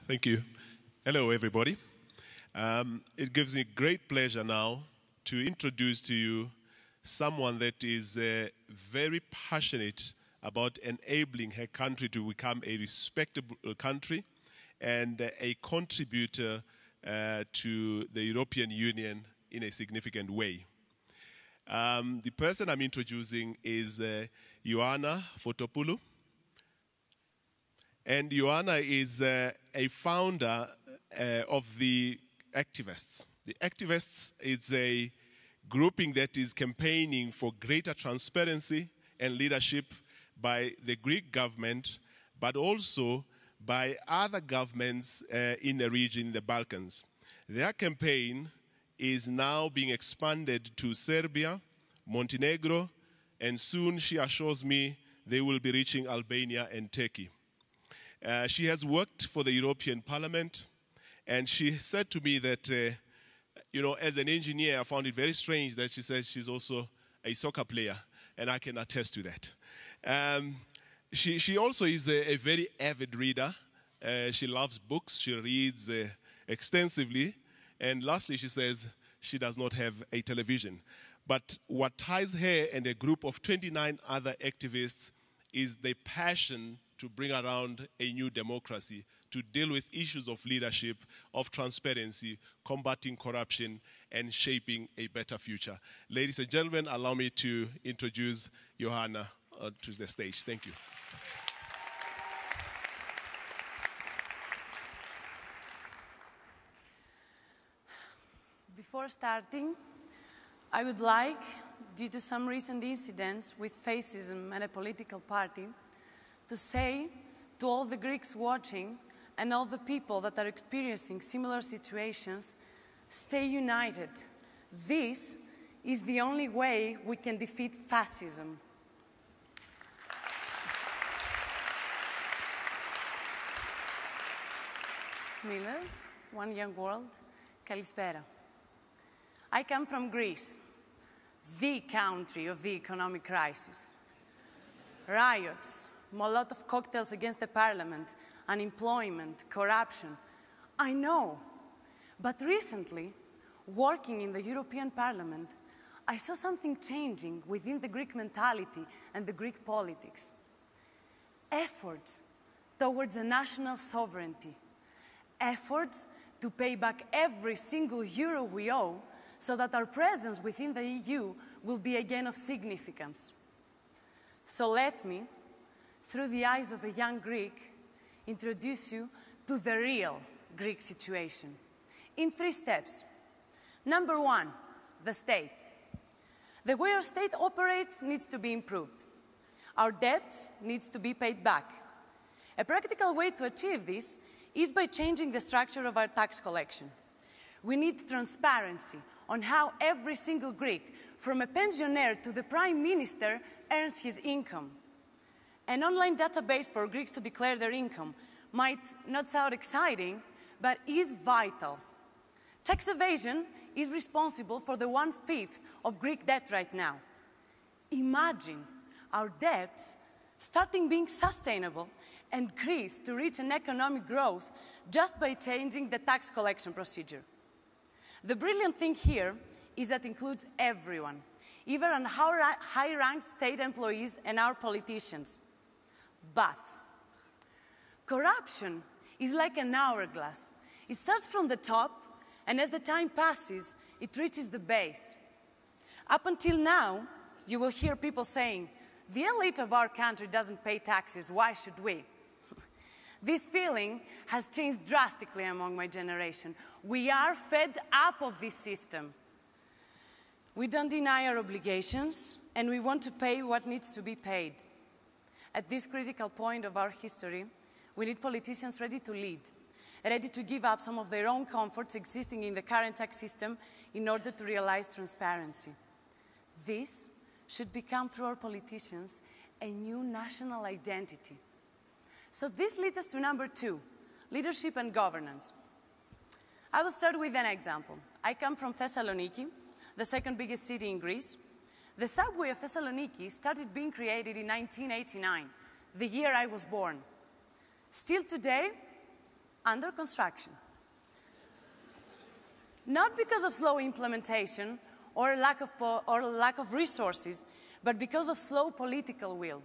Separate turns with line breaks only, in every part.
Thank you. Hello, everybody. It gives me great pleasure now to introduce to you someone that is very passionate about enabling her country to become a respectable country and a contributor to the European Union in a significant way. The person I'm introducing is Ioana Fotopoulou. And Ioana is a founder of the Activists. The Activists is a grouping that is campaigning for greater transparency and leadership by the Greek government, but also by other governments in the region, the Balkans. Their campaign is now being expanded to Serbia, Montenegro, and soon, she assures me, they will be reaching Albania and Turkey. She has worked for the European Parliament, and she said to me that, as an engineer, I found it very strange that she says she's also a soccer player, and I can attest to that. She also is a very avid reader. She loves books. She reads extensively. And lastly, she says she does not have a television. But what ties her and a group of 29 other activists is the passion to bring around a new democracy, to deal with issues of leadership, of transparency, combating corruption, and shaping a better future. Ladies and gentlemen, allow me to introduce Ioana to the stage. Thank you.
Before starting, I would like, due to some recent incidents with fascism and a political party, to say to all the Greeks watching and all the people that are experiencing similar situations, stay united. This is the only way we can defeat fascism. Miller, One Young World, Kalispera. I come from Greece, the country of the economic crisis. Riots, Molotov cocktails against the parliament, unemployment, corruption. I know. But recently, working in the European Parliament, I saw something changing within the Greek mentality and the Greek politics. Efforts towards a national sovereignty. Efforts to pay back every single euro we owe so that our presence within the EU will be again of significance. So let me, through the eyes of a young Greek, introduce you to the real Greek situation in 3 steps. Number 1, the state. The way our state operates needs to be improved. Our debts needs to be paid back. A practical way to achieve this is by changing the structure of our tax collection. We need transparency on how every single Greek, from a pensioner to the Prime Minister, earns his income. An online database for Greeks to declare their income might not sound exciting, but is vital. Tax evasion is responsible for the 1/5 of Greek debt right now. Imagine our debts starting being sustainable and Greece to reach an economic growth just by changing the tax collection procedure. The brilliant thing here is that it includes everyone, even our high-ranked state employees and our politicians. But corruption is like an hourglass. It starts from the top, and as the time passes, it reaches the base. Up until now, you will hear people saying, the elite of our country doesn't pay taxes, why should we? This feeling has changed drastically among my generation. We are fed up of this system. We don't deny our obligations, and we want to pay what needs to be paid. At this critical point of our history, we need politicians ready to lead, ready to give up some of their own comforts existing in the current tax system in order to realize transparency. This should become, through our politicians, a new national identity. So this leads us to number 2, leadership and governance. I will start with an example. I come from Thessaloniki, the 2nd biggest city in Greece. The subway of Thessaloniki started being created in 1989, the year I was born. Still today, under construction. Not because of slow implementation or lack of resources, but because of slow political will.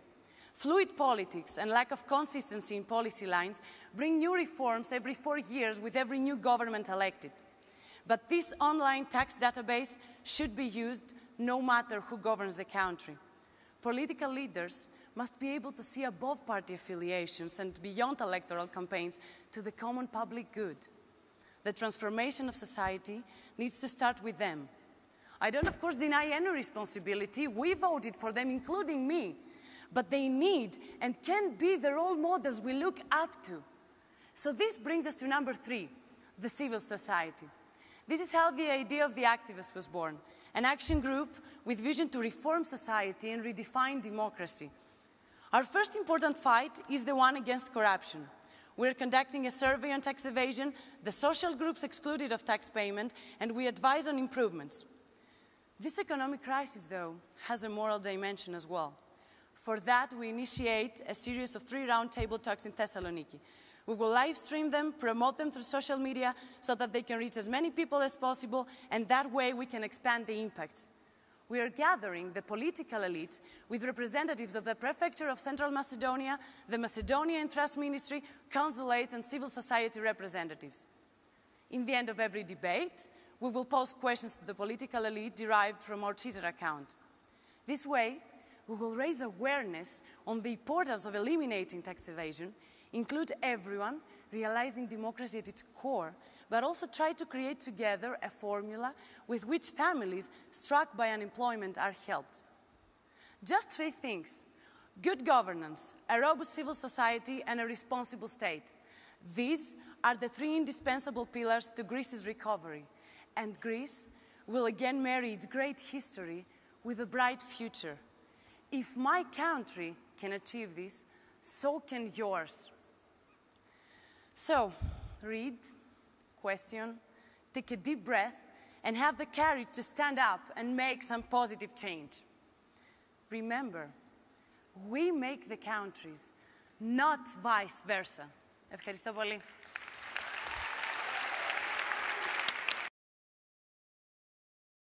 Fluid politics and lack of consistency in policy lines bring new reforms every 4 years with every new government elected. But this online tax database should be used no matter who governs the country. Political leaders must be able to see above party affiliations and beyond electoral campaigns to the common public good. The transformation of society needs to start with them. I don't, of course, deny any responsibility. We voted for them, including me. But they need and can be the role models we look up to. So this brings us to number 3, the civil society. This is how the idea of the activist was born, an action group with vision to reform society and redefine democracy. Our first important fight is the one against corruption. We're conducting a survey on tax evasion, the social groups excluded of tax payment, and we advise on improvements. This economic crisis, though, has a moral dimension as well. For that, we initiate a series of 3 roundtable talks in Thessaloniki. We will live stream them, promote them through social media so that they can reach as many people as possible, and that way we can expand the impact. We are gathering the political elite with representatives of the Prefecture of Central Macedonia, the Macedonian Trust Ministry, consulates, and civil society representatives. In the end of every debate, we will pose questions to the political elite derived from our Twitter account. This way, we will raise awareness on the importance of eliminating tax evasion, include everyone, realizing democracy at its core, but also try to create together a formula with which families struck by unemployment are helped. Just 3 things: good governance, a robust civil society, and a responsible state. These are the 3 indispensable pillars to Greece's recovery. And Greece will again marry its great history with a bright future. If my country can achieve this, so can yours. So, read, question, take a deep breath, and have the courage to stand up and make some positive change. Remember, we make the countries, not vice versa. Ευχαριστώ πολύ.